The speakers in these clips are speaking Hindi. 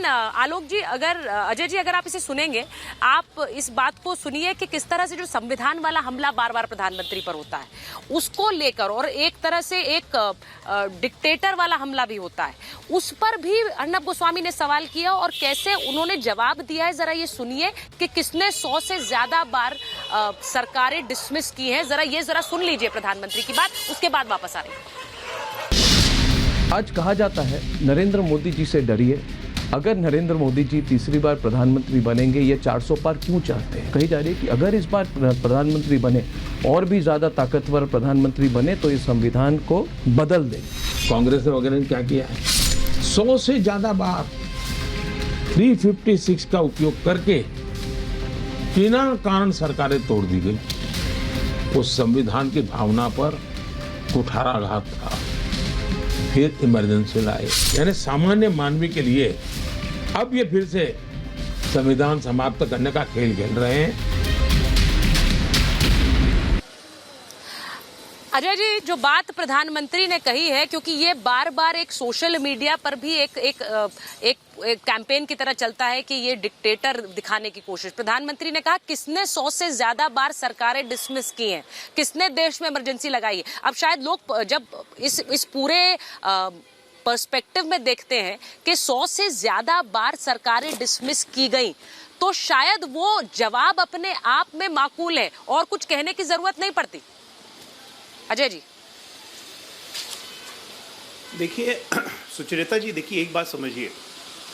लेकिन आलोक जी, अगर अजय जी, अगर आप इसे सुनेंगे, आप इस बात को सुनिए कि किस तरह से जो संविधान वाला हमला बार बार प्रधानमंत्री पर होता है उसको लेकर, और एक तरह से एक डिक्टेटर वाला हमला भी होता है, उस पर भी अर्नब गोस्वामी ने सवाल किया और कैसे उन्होंने जवाब दिया है। जरा ये सुनिए कि किसने 100 से ज्यादा बार सरकारें डिसमिस की हैं। जरा सुन लीजिए प्रधानमंत्री की बात, उसके बाद वापस आ रही है। आज कहा जाता है नरेंद्र मोदी जी से डरिए, अगर नरेंद्र मोदी जी तीसरी बार प्रधानमंत्री बनेंगे ये 400 पार क्यों चाहते हैं। कही जा रही है कि अगर इस बार प्रधानमंत्री बने और भी ज्यादा ताकतवर प्रधानमंत्री बने तो इस संविधान को बदल दें। कांग्रेस वगैरह ने क्या किया है, 100 से ज्यादा बार 356 का उपयोग करके बिना कारण सरकारें तोड़ दी गई। उस संविधान की भावना पर कुठाराघात था, फिर इमरजेंसी लाए, यानी सामान्य मानवी के लिए अब ये फिर से संविधान समाप्त करने का खेल खेल रहे हैं। अजय जी, जो बात प्रधानमंत्री ने कही है, क्योंकि ये बार बार एक सोशल मीडिया पर भी एक कैंपेन की तरह चलता है कि ये डिक्टेटर दिखाने की कोशिश। प्रधानमंत्री ने कहा किसने 100 से ज्यादा बार सरकारें डिसमिस की हैं, किसने देश में इमरजेंसी लगाई है। अब शायद लोग जब इस पूरे पर्सपेक्टिव में देखते हैं कि 100 से ज्यादा बार सरकारें डिसमिस की गई, तो शायद वो जवाब अपने आप में माकूल है और कुछ कहने की जरूरत नहीं पड़ती। अजय जी देखिए, सुचरिता जी, देखिए एक बात समझिए,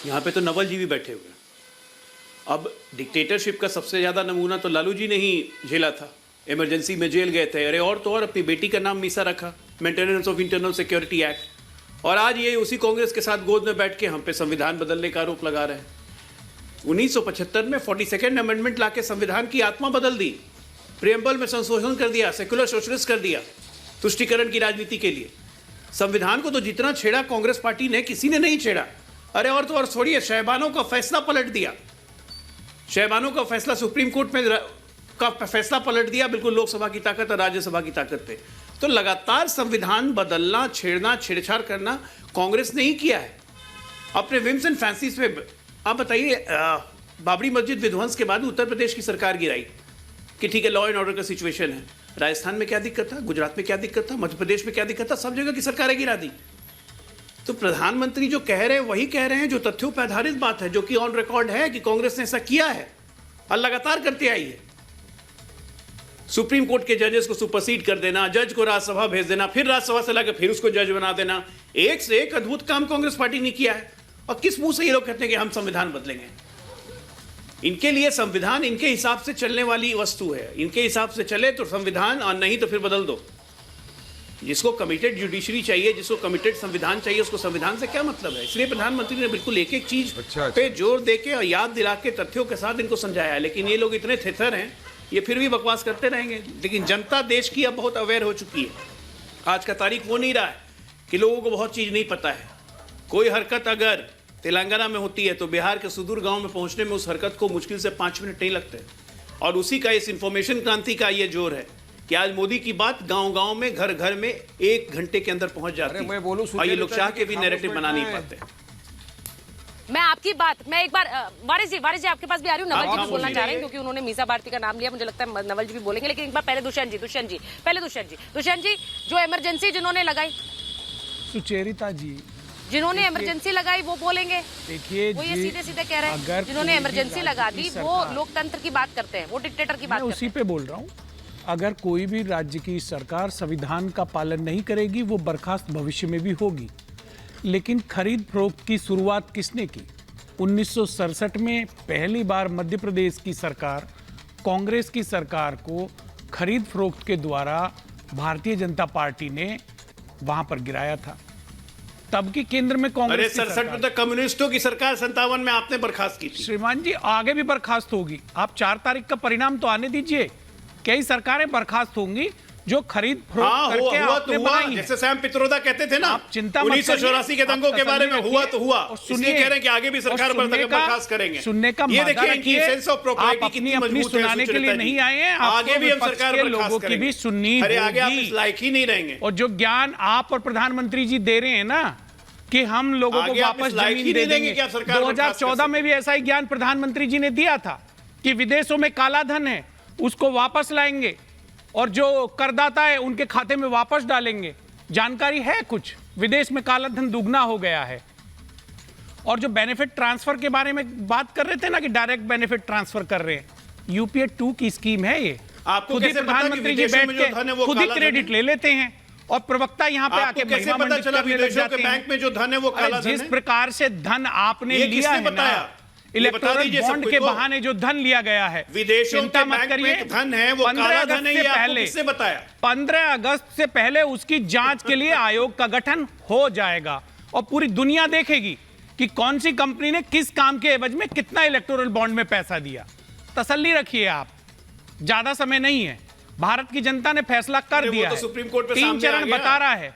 यहाँ पे तो नवल जी भी बैठे हुए हैं। अब डिक्टेटरशिप का सबसे ज्यादा नमूना तो लालू जी ने ही झेला था, इमरजेंसी में जेल गए थे। अरे और तो और अपनी बेटी का नाम मीसा रखा, maintenance of internal security act, और आज ये उसी कांग्रेस के साथ गोद में बैठ के हम पे संविधान बदलने का आरोप लगा रहे हैं। 1975 में 42nd अमेंडमेंट लाके संविधान की आत्मा बदल दी, प्रियम्बल में संशोधन कर दिया, सेक्युलर सोशलिस्ट कर दिया तुष्टीकरण की राजनीति के लिए। संविधान को तो जितना छेड़ा कांग्रेस पार्टी ने, किसी ने नहीं छेड़ा। अरे और तो और छोड़िए, शहबानों का फैसला पलट दिया, शहबानों का फैसला सुप्रीम कोर्ट में का फैसला पलट दिया, बिल्कुल लोकसभा की ताकत और राज्यसभा की ताकत पे। तो लगातार संविधान बदलना, छेड़ना, छेड़छाड़ करना कांग्रेस ने ही किया है अपने विम्स एंड फैंसीज पे। आप बताइए, बाबरी मस्जिद विध्वंस के बाद उत्तर प्रदेश की सरकार गिराई कि ठीक है लॉ एंड ऑर्डर का सिचुएशन है। राजस्थान में क्या दिक्कत था, गुजरात में क्या दिक्कत था, मध्य प्रदेश में क्या दिक्कत था, सब जगह की सरकारें गिरा दी। तो प्रधानमंत्री जो कह रहे हैं वही कह रहे हैं जो तथ्यों पर आधारित बात है, जो कि ऑन रिकॉर्ड है कि कांग्रेस ने ऐसा किया है और लगातार करते आई है। सुप्रीम कोर्ट के जजेस को सुपरसीड कर देना, जज को राज्यसभा भेज देना, फिर राज्यसभा से लाकर फिर उसको जज बना देना, एक से एक अद्भुत काम कांग्रेस पार्टी ने किया है। और किस मुंह से ये लोग कहते हैं कि हम संविधान बदलेंगे। इनके लिए संविधान इनके हिसाब से चलने वाली वस्तु है, इनके हिसाब से चले तो संविधान, और नहीं तो फिर बदल दो। जिसको कमिटेड जुडिशरी चाहिए, जिसको कमिटेड संविधान चाहिए, उसको संविधान से क्या मतलब है। इसलिए प्रधानमंत्री ने बिल्कुल एक एक चीज पे जोर देके और याद दिला के तथ्यों के साथ इनको समझाया है। लेकिन ये लोग इतने थिथर हैं, ये फिर भी बकवास करते रहेंगे। लेकिन जनता देश की अब बहुत अवेयर हो चुकी है। आज का तारीख वो नहीं रहा है कि लोगों को बहुत चीज नहीं पता है। कोई हरकत अगर तेलंगाना में होती है तो बिहार के सुदूर गांव में पहुंचने में उस हरकत को मुश्किल से 5 मिनट नहीं लगते। और उसी का, इस इंफॉर्मेशन क्रांति का ये जोर है कि आज मोदी की बात गांव-गांव में, घर घर में 1 घंटे के अंदर पहुंच जाती है। और ये लोग चाह के भी नैरेटिव बना नहीं पाते। मैं आपकी बात, मैं एक बार वारिस जी आपके पास भी आ रही हूँ। नवल जी भी बोलना चाह रहे हैं क्योंकि उन्होंने मीसा भारती का नाम लिया, मुझे लगता है नवल जी भी बोलेंगे। लेकिन एक बार पहले दुष्यंत जी, जो इमरजेंसी जिन्होंने लगाई, सुचेरिता जी जिन्होंने इमरजेंसी लगाई वो बोलेंगे। देखिए, वो ये सीधे कह रहे हैं जिन्होंने इमरजेंसी लगा दी वो लोकतंत्र की बात करते हैं, वो डिक्टेटर की बात करते हैं। उसी पे बोल रहा हूँ। अगर कोई भी राज्य की सरकार संविधान का पालन नहीं करेगी वो बर्खास्त भविष्य में भी होगी। लेकिन खरीद फरोख्त की शुरुआत किसने की? 1967 में पहली बार मध्य प्रदेश की सरकार कांग्रेस की सरकार को खरीद फरोख्त के द्वारा भारतीय जनता पार्टी ने वहां पर गिराया था। तब की केंद्र में कांग्रेस। 67 में तो कम्युनिस्टों की सरकार, 57 में आपने बर्खास्त की थी। श्रीमान जी, आगे भी बर्खास्त होगी। आप 4 तारीख का परिणाम तो आने दीजिए। कई सरकारें बर्खास्त होंगी जो खरीद फरोख्त करके आपने बनाई। जैसे सैम पित्रोदा कहते थे ना, आप चिंता मत 1984 के दंगों के बारे में हुआ तो हुआ। इसलिए कह रहे हैं कि आगे भी सरकार बर्खास्त करेंगे। सुनने का ये देखिए, इनकी सेंस ऑफ प्रोप्राइटी कितनी मजबूत है। सुनाने के लिए नहीं आए हैं, आगे भी हम सरकार लोगों की भी सुननी होगी। आगे आप इस लायक ही नहीं रहेंगे। और जो ज्ञान आप और प्रधानमंत्री जी दे रहे हैं ना, कि हम लोगों को आगे आप वापस इस लायक जमीन ही दे नहीं देंगे देंगे। क्या सरकार बर्खास्त 2014 में भी ऐसा ही ज्ञान प्रधानमंत्री जी ने दिया था कि विदेशों में काला धन है, उसको वापस लाएंगे और जो करदाता है उनके खाते में वापस डालेंगे। जानकारी है कुछ, विदेश में काला धन दुगना हो गया है। और जो बेनिफिट ट्रांसफर के बारे में बात कर रहे थे ना कि डायरेक्ट बेनिफिट ट्रांसफर कर रहे हैं, यूपीए 2 की स्कीम है ये। आपको खुद ही कैसे पता कि प्रधानमंत्री जी विदेशों बैठ में जो धन है वो के खुद ही काला धन क्रेडिट है? ले लेते हैं और प्रवक्ता यहाँ पे आके आपको कैसे महिमा पता मंडित चला करने लग विदेशों जाते के हैं। बैंक में जो धन है वो अरे काला धन जिस है? प्रकार से धन आपने ये लिया किसने है बताया? ना, ये बता इलेक्टोरल दीजिए बॉन्ड सबको के को। बहाने जो धन लिया गया है, विदेशों चिंता के मत बैंक करिए। में धन है वो 15 काला अगस्त धन है, से ये आपको पहले किसने बताया? 15 अगस्त से पहले उसकी जांच के लिए आयोग का गठन हो जाएगा और पूरी दुनिया देखेगी कि कौन सी कंपनी ने किस काम के एवज में कितना इलेक्टोरल बॉन्ड में पैसा दिया। तसल्ली रखिए आप, ज्यादा समय नहीं है। भारत की जनता ने फैसला कर अरे वो दिया तो है, सुप्रीम कोर्ट पे 3 सामने आ चरण गया। बता रहा है,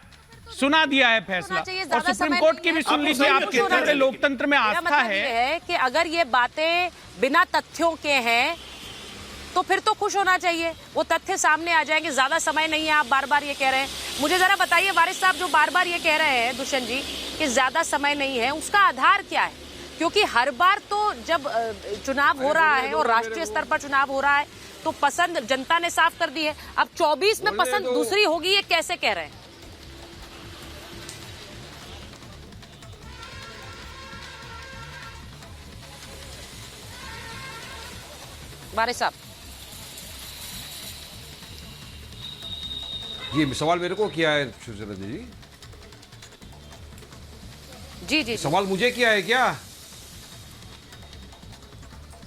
सुना दिया है फैसला। होना चाहिए, और ज्यादा सुप्रीम समय कोर्ट नहीं की भी है। सुन आपको लीजिए, सही आप में कितने होना बड़े चाहिए। लोकतंत्र में मेरा आस्था मतलब ये है। है कि अगर ये बातें बिना तथ्यों के हैं तो फिर तो खुश होना चाहिए, वो तथ्य सामने आ जाएंगे। ज्यादा समय नहीं है, आप बार बार ये कह रहे हैं। मुझे जरा बताइए वारिस साहब, जो बार बार ये कह रहे हैं दुष्यंत जी कि ज्यादा समय नहीं है, उसका आधार क्या है? क्योंकि हर बार तो जब चुनाव हो रहा है और राष्ट्रीय स्तर पर चुनाव हो रहा है तो पसंद जनता ने साफ कर दी है। अब 24 में पसंद दूसरी होगी, ये कैसे कह रहे हैं? वारिस साहब, ये सवाल मेरे को किया है सुचेता जी? जी जी जी। सवाल मुझे किया है क्या?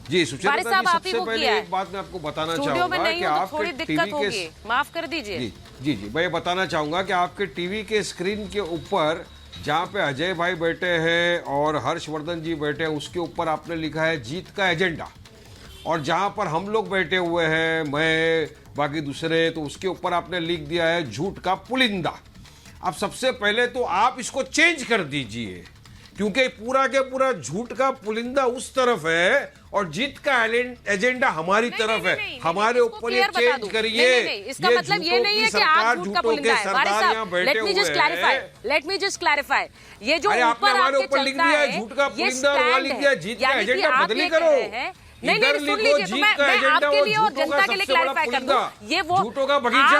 जी सुचेता वारिस जी, साहब, आप ही सबसे को पहले किया है। एक बात मैं आपको बताना स्टूडियो में चाहूंगा नहीं कि हो तो थोड़ी आपके दिक्कत टीवी होगी, के माफ कर दीजिए। जी जी जी मैं ये बताना चाहूंगा कि आपके टीवी के स्क्रीन के ऊपर जहाँ पे अजय भाई बैठे हैं और हर्षवर्धन जी बैठे हैं, उसके ऊपर आपने लिखा है जीत का एजेंडा। और जहाँ पर हम लोग बैठे हुए हैं, मैं बाकी दूसरे, तो उसके ऊपर आपने लिख दिया है झूठ का पुलिंदा। अब सबसे पहले तो आप इसको चेंज कर दीजिए, क्योंकि पूरा के पूरा झूठ का पुलिंदा उस तरफ है और जीत का एजेंडा हमारी तरफ है। हमारे ऊपर ये चेंज करिए। इसका मतलब ये नहीं है कि आप झूठ का पुलिंदा है। वारिस साहब, लेट मी जस्ट क्लैरिफाई, ये जो अरे आपने ऊपर हमारे आपके ऊपर लिख चलता दिया है, झूठ का ये पुलिंदा और वहाँ स्टैंड लिख दिया है। जीत का यानी कि एजेंडा। आप बदली ये कह करो, रहे हैं, नहीं इधर सुन लिखो लीजिए, तो जीत मैं का एजेंडा आपके और लिए और झूठों का जनता के लिए सबसे बड़ा क्लैरिफाई कर पुलिंदा, दूं। ये वो झूठों का बगीचा,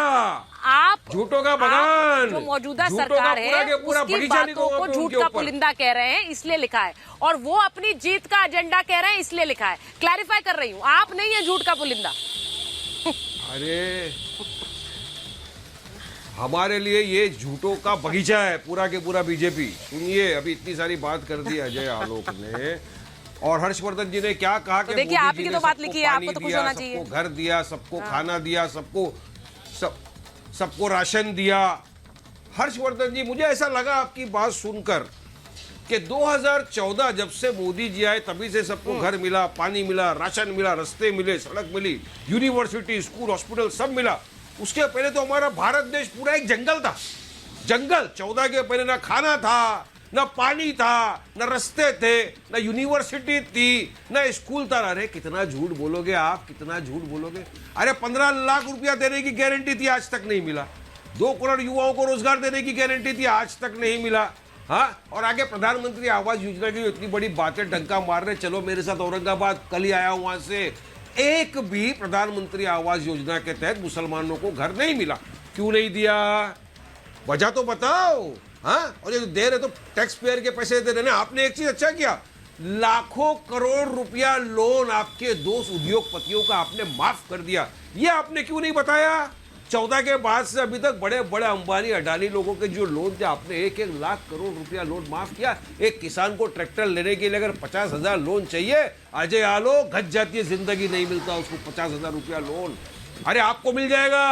आप झूठों का आप बगान, जो मौजूदा झूठों का सरकार पूरा है के पूरा उसकी बगीचा लिखो बातों को उनके झूठ का ऊपर। पुलिंदा कह रहे हैं, इसलिए लिखा है। और वो अपनी जीत का एजेंडा कह रहे हैं, इसलिए लिखा है। क्लैरिफाई कर रही हूँ, आप नहीं है झूठ का पुलिंदा। अरे हमारे लिए ये झूठों का बगीचा है पूरा के पूरा बीजेपी। सुनिए, अभी इतनी सारी बात कर दी अजय आलोक ने, और हर्षवर्धन जी ने क्या कहा कि देखिए, मोदी आप जी ही की ने तो बात सबको लिखी है, पानी आपको तो खुश दिया, होना चाहिए। सबको घर दिया, सबको खाना दिया, सबको राशन दिया। हर्षवर्धन जी, मुझे ऐसा लगा आपकी बात सुनकर कि 2014 जब से मोदी जी आए तभी से सबको घर मिला, पानी मिला, राशन मिला, रास्ते मिले, सड़क मिली, यूनिवर्सिटी, स्कूल, हॉस्पिटल सब मिला। उसके पहले तो हमारा भारत देश पूरा एक जंगल था। जंगल 14 के पहले ना खाना था, ना पानी था, ना रास्ते थे, ना यूनिवर्सिटी थी, ना स्कूल था। अरे कितना झूठ बोलोगे आप, कितना झूठ बोलोगे। अरे 15 लाख रुपया देने की गारंटी थी, आज तक नहीं मिला। 2 करोड़ युवाओं को रोजगार देने की गारंटी थी, आज तक नहीं मिला। हाँ, और आगे प्रधानमंत्री आवास योजना की इतनी बड़ी बातें डंका मार रहे। चलो मेरे साथ औरंगाबाद, कल ही आया हूं वहां से। एक भी प्रधानमंत्री आवास योजना के तहत मुसलमानों को घर नहीं मिला। क्यों नहीं दिया, वजह तो बताओ। हाँ, और ये तो दे रहे तो टैक्स पेयर के पैसे दे रहे ना। आपने एक चीज अच्छा किया, लाखों करोड़ रुपया लोन आपके दोस्त उद्योगपतियों का आपने माफ कर दिया। ये आपने क्यों नहीं बताया? 14 के बाद से अभी तक बड़े बड़े अंबानी अडानी लोगों के जो लोन थे, आपने 1-1 लाख करोड़ रुपया लोन माफ किया। एक किसान को ट्रैक्टर लेने के लिए अगर 50,000 लोन चाहिए, अजय आलोक घट जाती है जिंदगी, नहीं मिलता उसको 50,000 रुपया लोन। अरे आपको मिल जाएगा,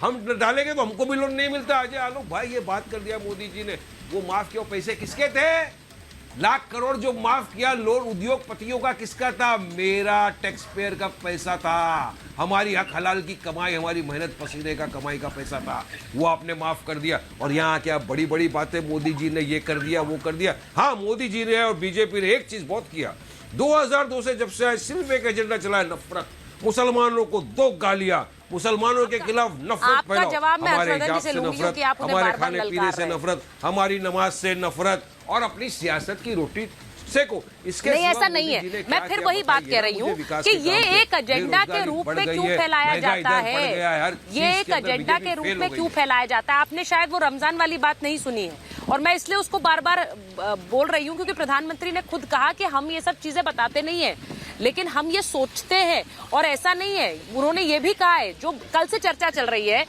हम डालेंगे तो हमको भी लोन नहीं मिलता। अजय आलोक भाई, ये बात कर दिया मोदी जी ने। वो माफ किया, पैसे किसके थे? लाख करोड़ जो माफ किया लोन उद्योगपतियों का, किसका था? मेरा टैक्स पेयर का पैसा था, हमारी हक हलाल की कमाई, हमारी मेहनत पसीने का कमाई का पैसा था, वो आपने माफ कर दिया। और यहाँ क्या बड़ी बड़ी बातें, मोदी जी ने ये कर दिया, वो कर दिया। हाँ, मोदी जी ने और बीजेपी ने एक चीज बहुत किया, 2002 से जब से सिर्फ एक एजेंडा चला है, नफरत। मुसलमानों को दो गालियां, मुसलमानों के खिलाफ नफरत आपका फैलाओ, जवाब मैं हमारे हर्षवर्धन जी हिजाब से से लूंगी नफरत, क्योंकि आप उन्हें हमारे बार-बार खाने ललकार पीने से रहे हैं। नफरत, हमारी नमाज से नफरत और अपनी सियासत की रोटी सेको। इसके नहीं, सिवा ऐसा नहीं मोदी है। जी ने मैं क्या फिर किया वही बात बताइए कह ना रही मुझे। हूँ विकास कि के ये काम पे एक एजेंडा के बेरोजगारी रूप बढ़ में गई क्यों है, फैलाया महंगाई जाता दर बढ़ गया है, हर है, ये चीज एक के अंदर एजेंडा बीजेपी के रूप फेल में हो क्यों गई है। फैलाया जाता है। आपने शायद वो रमजान वाली बात नहीं सुनी है और मैं इसलिए उसको बार बार बोल रही हूँ क्योंकि प्रधानमंत्री ने खुद कहा कि हम ये सब चीजें बताते नहीं है, लेकिन हम ये सोचते हैं। और ऐसा नहीं है, उन्होंने ये भी कहा है, जो कल से चर्चा चल रही है,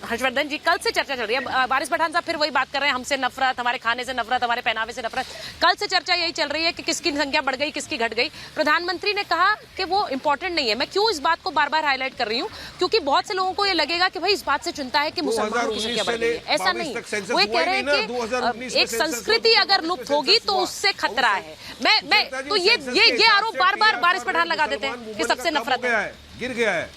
हर्षवर्धन जी, कल से चर्चा चल रही है, वारिस पठान साहब फिर वही बात कर रहे हैं, हमसे नफरत, हमारे खाने से नफरत, हमारे पहनावे से नफरत। कल से चर्चा यही चल रही है कि किसकी संख्या बढ़ गई, किसकी घट गई। प्रधानमंत्री ने कहा कि वो इंपॉर्टेंट नहीं है। मैं क्यों इस बात को बार बार हाईलाइट कर रही हूँ, क्योंकि बहुत से लोगों को ये लगेगा कि भाई इस बात से चिंता है कि मुसलमानों की संख्या बढ़ गई है। ऐसा नहीं, वो ये कह रहे हैं कि एक संस्कृति अगर लुप्त होगी तो उससे खतरा है। मैं तो ये आरोप बार बार वारिस पठान लगा देते हैं कि सबसे नफरत है। गिर गया है।